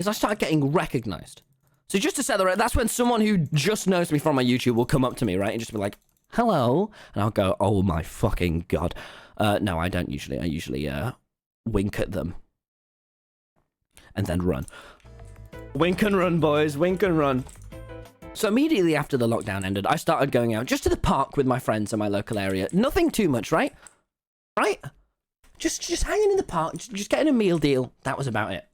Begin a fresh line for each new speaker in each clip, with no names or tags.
is I started getting recognized. So just to set the record, that's when someone who just knows me from my YouTube will come up to me, right? And just be like, hello. And I'll go, oh my fucking God. No, I don't usually. I usually wink at them. And then run. Wink and run, boys. Wink and run. So immediately after the lockdown ended, I started going out just to the park with my friends in my local area. Nothing too much, right? Right? Just hanging in the park, just getting a meal deal. That was about it.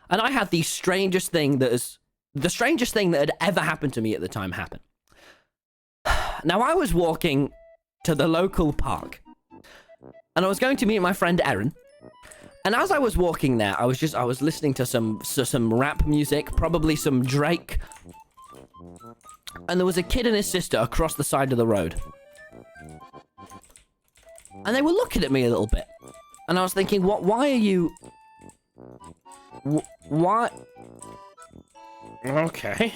And I had the strangest thing that had ever happened to me at the time happen. Now, I was walking to the local park, and I was going to meet my friend Erin. And as I was walking there, I was listening to some rap music, probably some Drake. And there was a kid and his sister across the side of the road. And they were looking at me a little bit. And I was thinking, why are you... Why? Okay.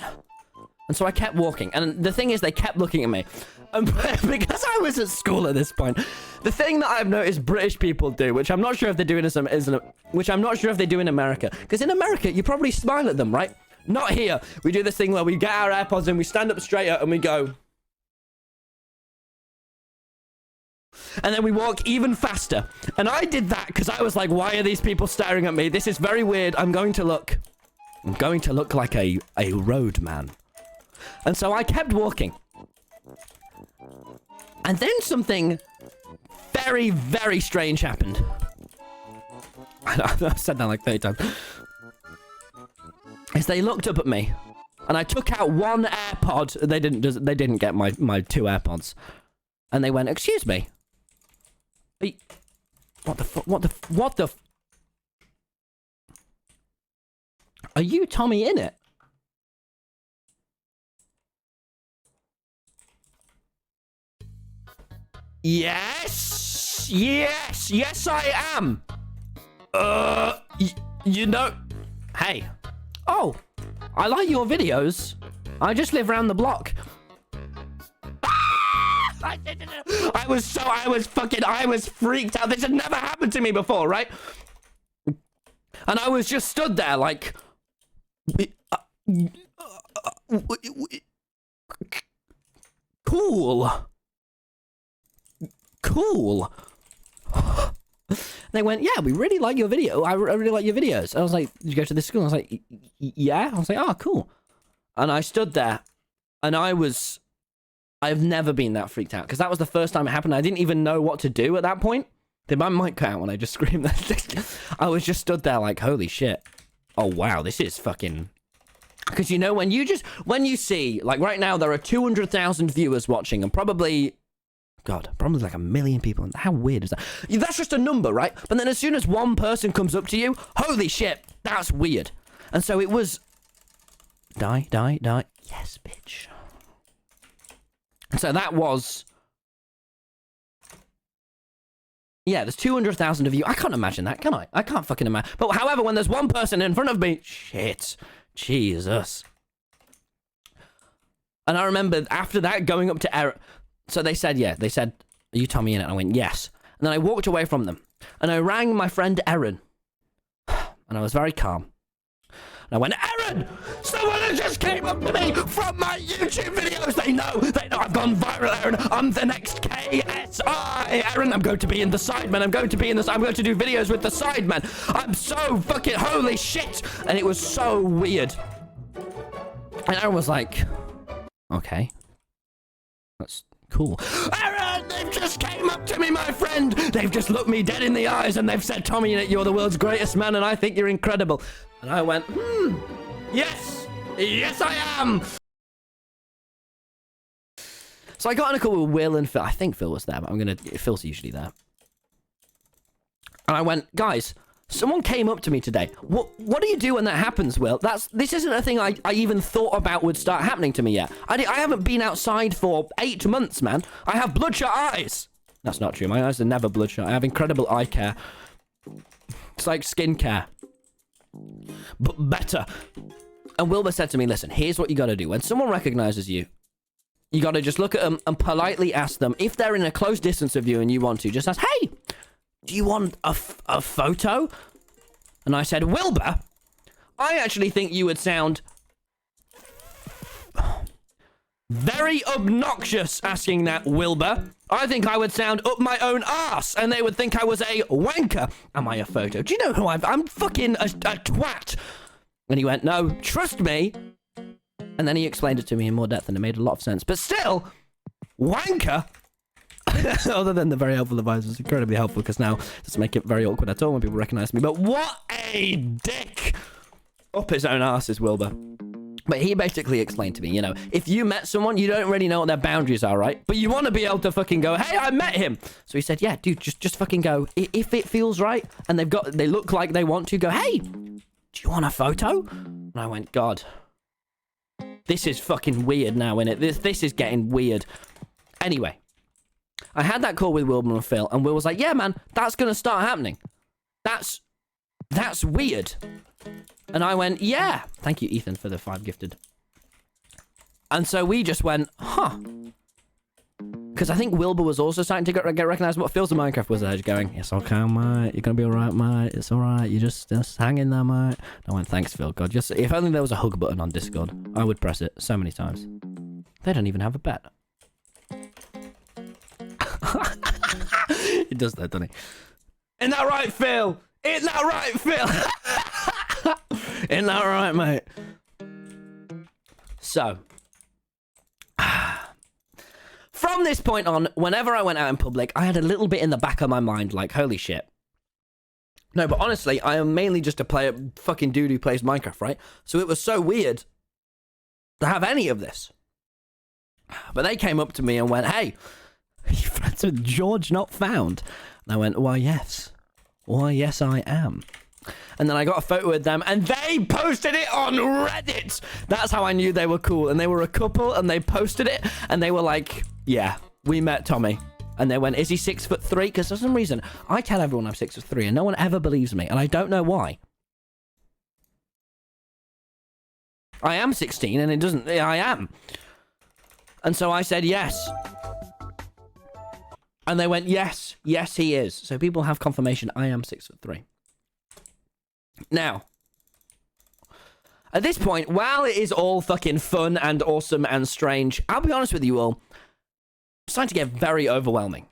And so I kept walking. And the thing is, they kept looking at me. And because I was at school at this point, the thing that I've noticed British people do, which I'm not sure if they're doing which I'm not sure if they do in America. Because in America, you probably smile at them, right? Not here. We do this thing where we get our AirPods and we stand up straight up and we go... And then we walk even faster. And I did that because I was like, why are these people staring at me? This is very weird. I'm going to look like a road man. And so I kept walking. And then something very, very strange happened. I've said that like 30 times. As they looked up at me, and I took out one AirPod. They didn't get my two AirPods. And they went, excuse me. What the Are you Tommy Innit? Yes, I am. You know, hey. Oh, I like your videos. I just live around the block. I was freaked out. This had never happened to me before, right? And I was just stood there like... Cool. They went, yeah, we really like your video. I really like your videos. I was like, did you go to this school? I was like, yeah. I was like, oh, cool. And I stood there, and I've never been that freaked out, because that was the first time it happened. I didn't even know what to do at that point. Did my mic cut out when I just screamed that? I was just stood there like, holy shit. Oh, wow, this is fucking... Because, you know, when you see, like right now, there are 200,000 viewers watching, and probably like 1 million people. How weird is that? That's just a number, right? But then as soon as one person comes up to you, holy shit, that's weird. And so it was... Die. Yes, bitch. So that was... Yeah, there's 200,000 of you. I can't imagine that, can I? I can't fucking imagine. But however, when there's one person in front of me... Shit. Jesus. And I remember after that going up to Eric... So they said, yeah. They said, are you Tommy Innit? And I went, yes. And then I walked away from them. And I rang my friend Erin. And I was very calm. And I went, Erin! Someone just came up to me from my YouTube videos! They know I've gone viral, Erin! I'm the next KSI! Erin, I'm going to be in the Sidemen! I'm going to do videos with the Sidemen! I'm so fucking holy shit! And it was so weird. And Erin was like, okay. That's cool. Erin, they've just came up to me, my friend! They've just looked me dead in the eyes and they've said, Tommy, you're the world's greatest man and I think you're incredible. And I went, yes, I am. So I got in a call with Will and Phil. I think Phil was there, but Phil's usually there. And I went, guys, someone came up to me today. What do you do when that happens, Will? This isn't a thing I even thought about would start happening to me yet. I haven't been outside for 8 months, man. I have bloodshot eyes. That's not true. My eyes are never bloodshot. I have incredible eye care. It's like skincare. But better. And Wilbur said to me, listen, here's what you got to do. When someone recognizes you, you got to just look at them and politely ask them, if they're in a close distance of you and you want to, just ask, hey, do you want a photo? And I said, Wilbur, I actually think you would sound very obnoxious asking that, Wilbur. I think I would sound up my own arse, and they would think I was a wanker. Am I a photo? Do you know who I'm fucking a twat. And he went, no, trust me. And then he explained it to me in more depth, and it made a lot of sense. But still, wanker? Other than the very helpful advice, was incredibly helpful, because now it doesn't make it very awkward at all when people recognize me. But what a dick! Up his own arse is Wilbur. But he basically explained to me, you know, if you met someone, you don't really know what their boundaries are, right? But you want to be able to fucking go, hey, I met him. So he said, yeah, dude, just fucking go. If it feels right and they look like they want to, go, hey, do you want a photo? And I went, God, this is fucking weird now, innit? This is getting weird. Anyway, I had that call with Wilbur and Phil, and Will was like, yeah, man, that's going to start happening. That's weird. And I went, yeah. Thank you, Ethan, for the 5 gifted. And so we just went, huh. Because I think Wilbur was also starting to get recognized. What Phil's the Minecraft wizard going, it's okay, mate. You're going to be all right, mate. It's all right. You just hang in there, mate. I went, thanks, Phil. God, just if only there was a hug button on Discord, I would press it so many times. They don't even have a bet. It does that, doesn't it? Isn't that right, Phil? Isn't that right, Phil? Isn't that right, mate? So, from this point on, whenever I went out in public, I had a little bit in the back of my mind, like, holy shit. No, but honestly, I am mainly just a fucking dude who plays Minecraft, right? So it was so weird to have any of this. But they came up to me and went, hey, are you friends with George Not Found? And I went, why, yes. Why, yes, I am. And then I got a photo with them, and they posted it on Reddit. That's how I knew they were cool. And they were a couple, and they posted it, and they were like, yeah, we met Tommy. And they went, is he 6'3"? Because for some reason, I tell everyone I'm 6'3", and no one ever believes me, and I don't know why. I am 16, and it doesn't... I am. And so I said, yes. And they went, yes, yes, he is. So people have confirmation I am 6'3". Now, at this point, while it is all fucking fun and awesome and strange, I'll be honest with you all, it's starting to get very overwhelming.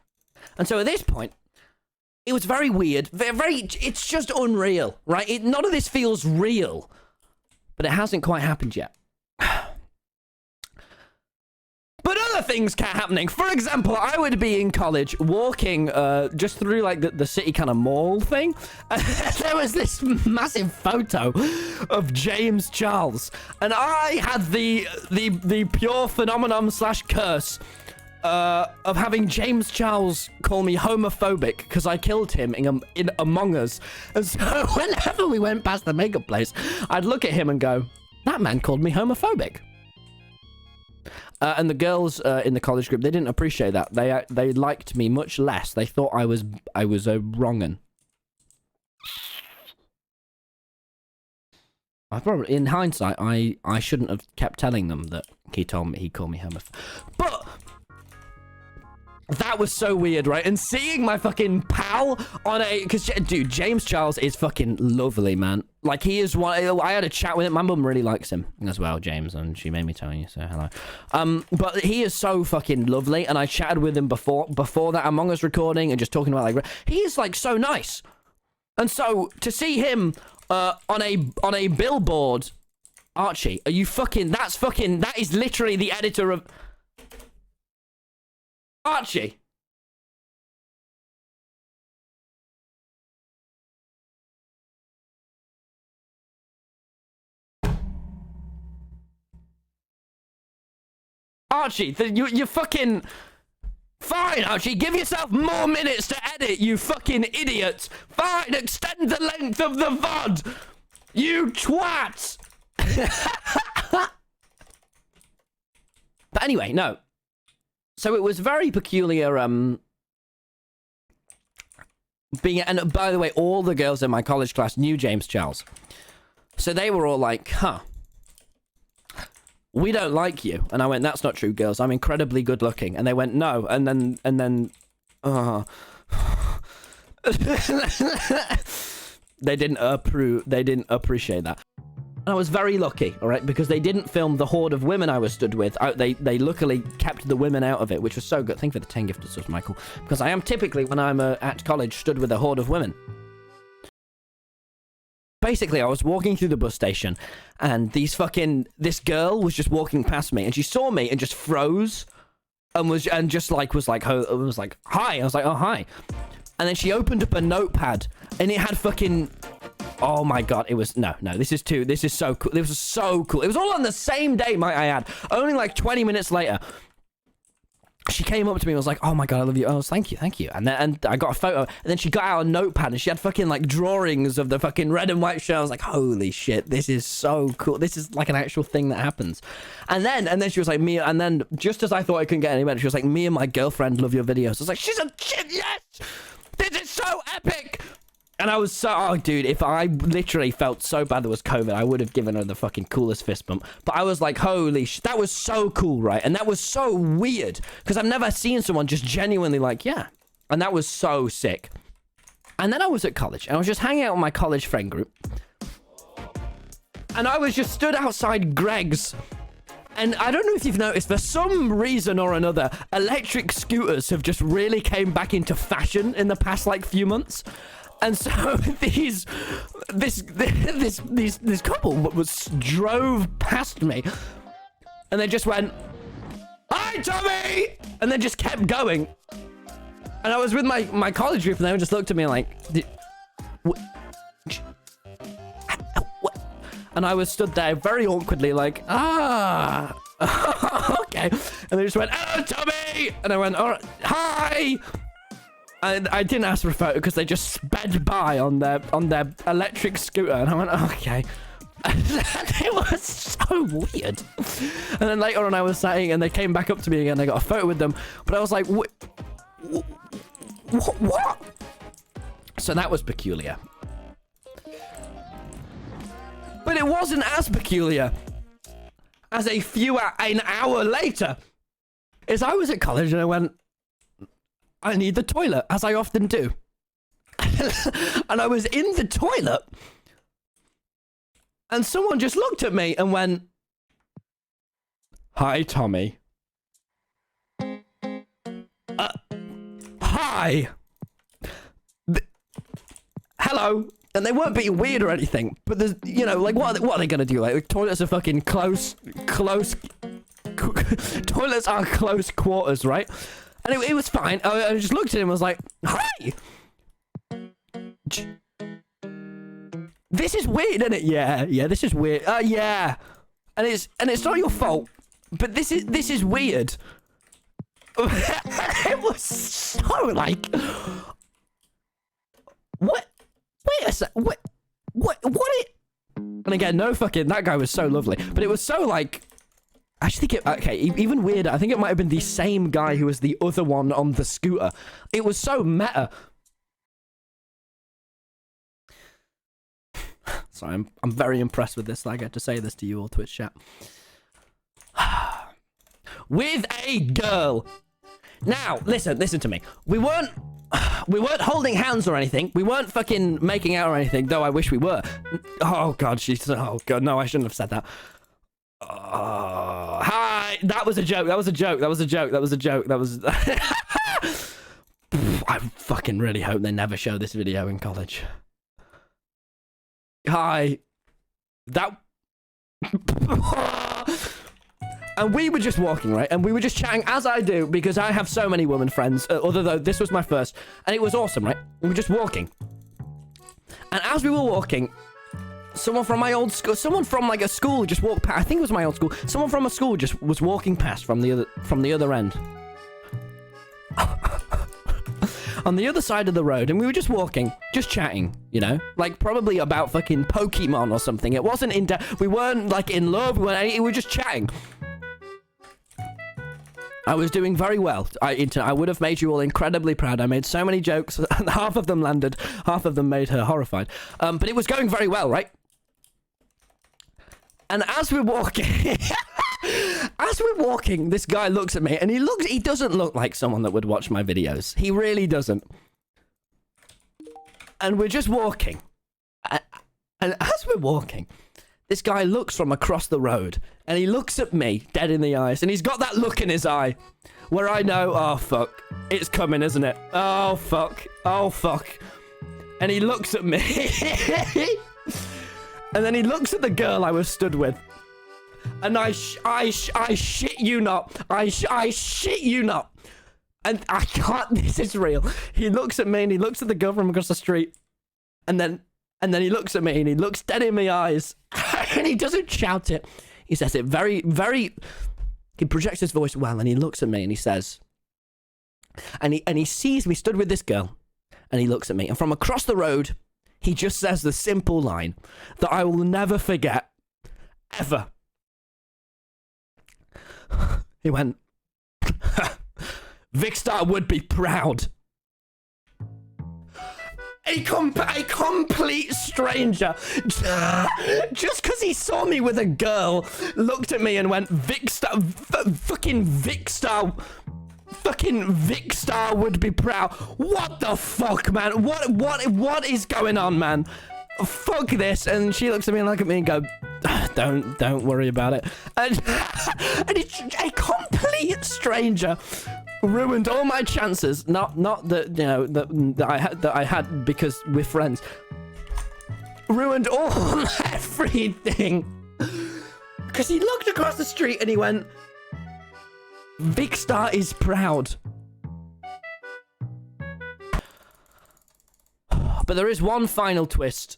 And so at this point, it was very weird, it's just unreal, right? None of this feels real, but it hasn't quite happened yet. But other things kept happening. For example, I would be in college walking just through like the city kind of mall thing. And there was this massive photo of James Charles. And I had the pure phenomenon / curse of having James Charles call me homophobic because I killed him in Among Us. And so whenever we went past the makeup place, I'd look at him and go, that man called me homophobic. And the girls in the college group, they didn't appreciate that. They liked me much less. They thought I was a wrong'un. I probably, in hindsight, I shouldn't have kept telling them that he called me homophobic. But that was so weird, right? And seeing my fucking pal on because, dude, James Charles is fucking lovely, man. Like, he is one. I had a chat with him. My mum really likes him as well, James, and she made me tell you, so hello. But he is so fucking lovely, and I chatted with him before that Among Us recording and just talking about, like, he is, like, so nice. And so, to see him on a billboard, Archie, are you fucking, that is literally the editor of... Archie. Archie, you fucking... Fine, Archie, give yourself more minutes to edit, you fucking idiot. Fine, extend the length of the VOD. You twat. But anyway, no. So it was very peculiar, being, and by the way, all the girls in my college class knew James Charles. So they were all like, huh, we don't like you. And I went, that's not true, girls. I'm incredibly good looking. And they went, no. And then, they didn't appreciate that. And I was very lucky, all right, because they didn't film the horde of women I was stood with. They luckily kept the women out of it, which was so good. Thank you for the 10 gifted subs, Michael. Because I am typically, when I'm at college, stood with a horde of women. Basically, I was walking through the bus station, and this girl was just walking past me, and she saw me and just froze, and was like, hi. I was like, oh, hi. And then she opened up a notepad, and it had fucking, oh my god, it was, no, this is so cool. It was so cool. It was all on the same day, might I add. Only like 20 minutes later, she came up to me and was like, oh my god, I love you. I was, thank you. And I got a photo, and then she got out a notepad, and she had fucking like drawings of the fucking red and white shirt. I was like, holy shit, this is so cool. This is like an actual thing that happens. And then she was like, and then just as I thought I couldn't get any better, she was like, me and my girlfriend love your videos. I was like, she's a shit, yes! This is so epic! And I was so, oh dude, if I literally felt so bad there was COVID, I would have given her the fucking coolest fist bump. But I was like, holy shit, that was so cool, right? And that was so weird, because I've never seen someone just genuinely like, yeah. And that was so sick. And then I was at college, and I was just hanging out with my college friend group. And I was just stood outside Greg's. And I don't know if you've noticed, for some reason or another, electric scooters have just really came back into fashion in the past, like, few months. And so this couple drove past me, and they just went, "Hi, Tommy!" and then just kept going. And I was with my college group, and they just looked at me like, what? And I was stood there very awkwardly like, okay. And they just went, "Oh, Tommy!" And I went, "All right, hi!" And I didn't ask for a photo because they just sped by on their electric scooter, and I went, okay. And it was so weird. And then later on I was saying, and they came back up to me again, I got a photo with them, but I was like, what? So that was peculiar. But it wasn't as peculiar as an hour later, as I was at college and I went, I need the toilet, as I often do. And I was in the toilet, and someone just looked at me and went, "Hi, Tommy." Hi. Hello. And they weren't being weird or anything, but there's, you know, like, what are they gonna do? Like, toilets are fucking close. Toilets are close quarters, right? And it was fine. I just looked at him and was like, hi! This is weird, isn't it? Yeah, this is weird. Yeah. And it's not your fault, but this is weird. It was so like, what? Wait a sec. What? And again, no fucking, that guy was so lovely, but it was so like, I actually think okay, even weirder, I think it might have been the same guy who was the other one on the scooter. It was so meta. Sorry, I'm very impressed with this. I get to say this to you all, Twitch chat. With a girl. Now, listen to me. We weren't holding hands or anything. We weren't fucking making out or anything, though I wish we were. Oh god, oh god, no, I shouldn't have said that. Hi. That was a joke. I fucking really hope they never show this video in college. Hi. And we were just walking, right? And we were just chatting, as I do, because I have so many women friends, although this was my first, and it was awesome, right? We were just walking. And as we were walking, someone from my old school, someone from like a school just walked past. I think it was my old school. Someone from a school just was walking past from the other end. On the other side of the road, and we were just walking, just chatting, you know, like probably about fucking Pokemon or something. It wasn't we weren't like in love, we were just chatting. I was doing very well. I would have made you all incredibly proud. I made so many jokes, and half of them landed, half of them made her horrified. But it was going very well, right? And as we're walking, this guy looks at me, and he doesn't look like someone that would watch my videos. He really doesn't. And we're just walking. And as we're walking, this guy looks from across the road, and he looks at me dead in the eyes, and he's got that look in his eye where I know, oh, fuck, it's coming, isn't it? Oh, fuck. Oh, fuck. And he looks at me. And then he looks at the girl I was stood with. And I shit you not. I shit you not. And I can't, this is real. He looks at me and he looks at the girl from across the street. And then he looks at me and he looks dead in my eyes. And he doesn't shout it. He says it very, very, he projects his voice well, and he looks at me and he says, and he sees me stood with this girl, and he looks at me, and from across the road, he just says the simple line that I will never forget, ever. He went, Vicstar would be proud. A complete stranger, just because he saw me with a girl, looked at me and went, Vicstar, fucking Vicstar would be proud. What the fuck, man? What is going on, man? Fuck this. And she looks at me and look at me and go, don't worry about it. And it's a complete stranger ruined all my chances. Not that, you know, that I had because we're friends. Ruined all everything. Because he looked across the street and he went, Vicstar is proud. But there is one final twist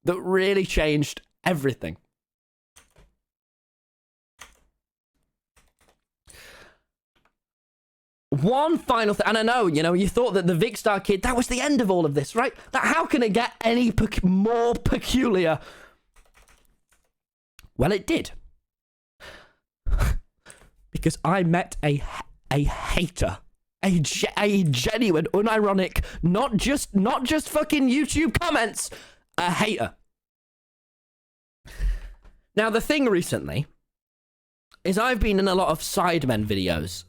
that really changed everything. One final thing, and I know, you know, you thought that the Vicstar kid, that was the end of all of this, right? That how can it get any more peculiar? Well, it did. Because I met a hater. A genuine, unironic, not just fucking YouTube comments, a hater. Now, the thing recently is I've been in a lot of Sidemen videos.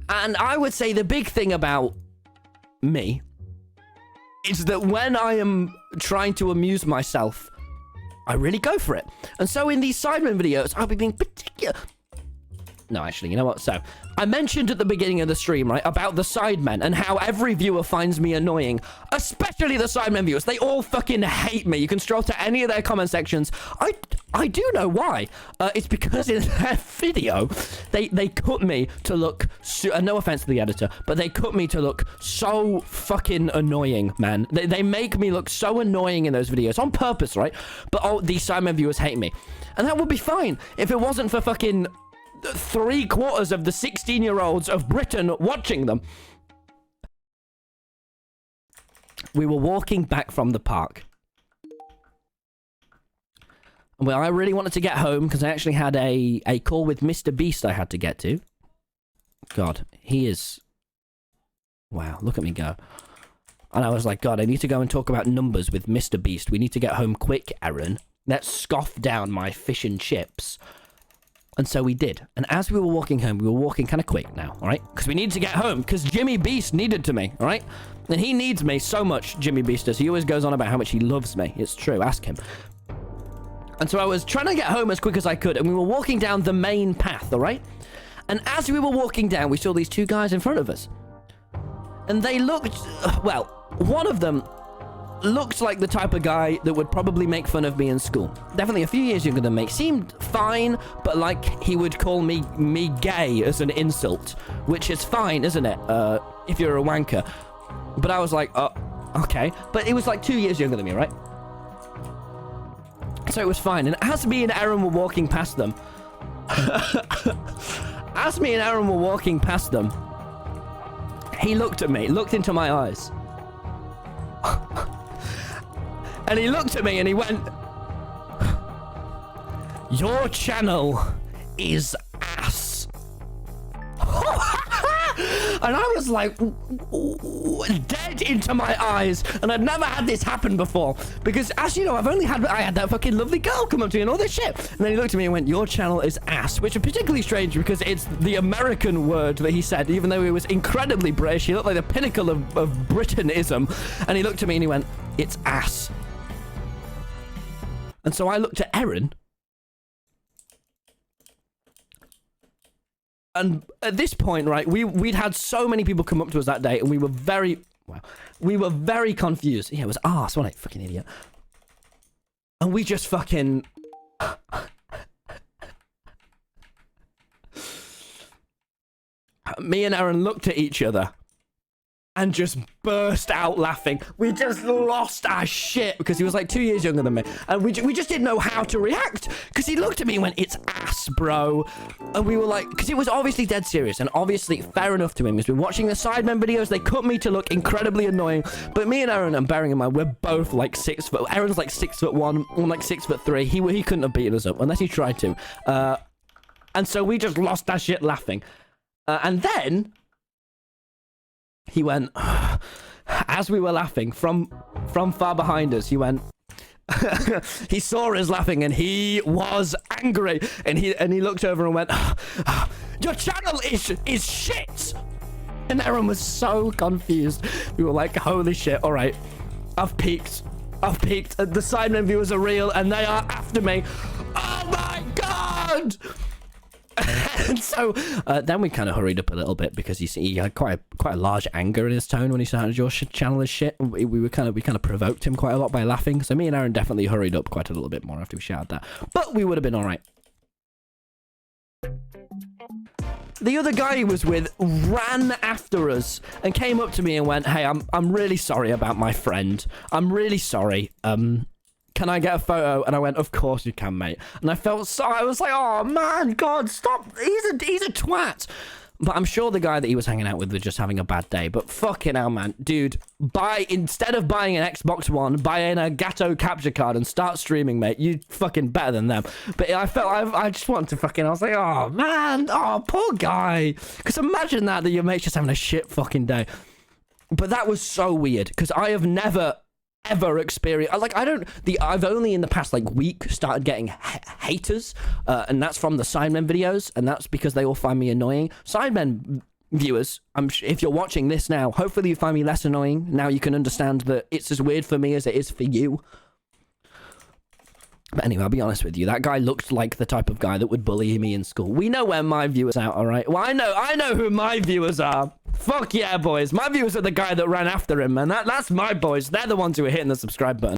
And I would say the big thing about me is that when I am trying to amuse myself, I really go for it. And so in these Sidemen videos, I'll be being particular. No, actually, you know what? So, I mentioned at the beginning of the stream, right, about the Sidemen and how every viewer finds me annoying, especially the Sidemen viewers. They all fucking hate me. You can scroll to any of their comment sections. I do know why. It's because in their video, they cut me to look, no offense to the editor, but they cut me to look so fucking annoying, man. They make me look so annoying in those videos on purpose, right? But these Sidemen viewers hate me. And that would be fine if it wasn't for fucking 3/4 of the 16-year-olds of Britain watching them. We were walking back from the park. Well, I really wanted to get home because I actually had a call with Mr. Beast I had to get to. God, he is... Wow, look at me go. And I was like, God, I need to go and talk about numbers with Mr. Beast. We need to get home quick, Aaron. Let's scoff down my fish and chips. And so we did. And as we were walking home, we were walking kind of quick now, all right? Because we needed to get home, because Jimmy Beast needed to me, all right? And he needs me so much, Jimmy Beast does. He always goes on about how much he loves me. It's true, ask him. And so I was trying to get home as quick as I could, and we were walking down the main path, all right? And as we were walking down, we saw these two guys in front of us. And they looked, well, one of them looks like the type of guy that would probably make fun of me in school. Definitely a few years younger than me. Seemed fine, but like he would call me gay as an insult, which is fine, isn't it? If you're a wanker. But I was like, oh, okay. But it was like 2 years younger than me, right? So it was fine. And as me and Aaron were walking past them, he looked at me, looked into my eyes. And he looked at me and he went, your channel is ass. And I was like, dead into my eyes. And I'd never had this happen before. Because as you know, I had that fucking lovely girl come up to me and all this shit. And then he looked at me and went, your channel is ass. Which is particularly strange because it's the American word that he said, even though he was incredibly British. He looked like the pinnacle of Britanism. And he looked at me and he went, it's ass. And so I looked at Erin. And at this point, right, we'd had so many people come up to us that day, and we were very confused. Yeah, it was arse, wasn't it? Fucking idiot. And we just fucking... Me and Erin looked at each other and just burst out laughing. We just lost our shit because he was like 2 years younger than me. And we just didn't know how to react because he looked at me and went, it's ass, bro. And we were like, because it was obviously dead serious and obviously fair enough to him. He's been watching the Sidemen videos. They cut me to look incredibly annoying. But me and Erin, and bearing in mind, we're both like 6 foot. Erin's like 6'1", I'm like 6'3". He couldn't have beaten us up unless he tried to. And so we just lost our shit laughing. And then... he went, as we were laughing, from far behind us, he went, he saw us laughing and he was angry. And he looked over and went, your channel is shit. And everyone was so confused. We were like, holy shit, all right, I've peaked. The Sidemen viewers are real and they are after me. Oh my God. And so then we kind of hurried up a little bit because he had quite a large anger in his tone when he started your channel as shit. We kind of provoked him quite a lot by laughing. So me and Erin definitely hurried up quite a little bit more after we shouted that. But we would have been all right. The other guy he was with ran after us and came up to me and went, hey, I'm really sorry about my friend. I'm really sorry. Can I get a photo? And I went, of course you can, mate. And I felt so, I was like, oh man, God, stop. He's a twat. But I'm sure the guy that he was hanging out with was just having a bad day. But fucking hell, man. Dude, instead of buying an Xbox One, buy an Elgato capture card and start streaming, mate. You fucking better than them. But I just wanted to fucking, I was like, oh man, oh, poor guy. Because imagine that your mate's just having a shit fucking day. But that was so weird. Because I have never... ever experienced, like, I've only in the past like week started getting haters, and that's from the Sidemen videos, and that's because they all find me annoying. Sidemen viewers, if you're watching this now, hopefully you find me less annoying. Now you can understand that it's as weird for me as it is for you. But anyway, I'll be honest with you. That guy looked like the type of guy that would bully me in school. We know where my viewers are, all right? Well, I know who my viewers are. Fuck yeah, boys. My viewers are the guy that ran after him, man. That's my boys. They're the ones who are hitting the subscribe button.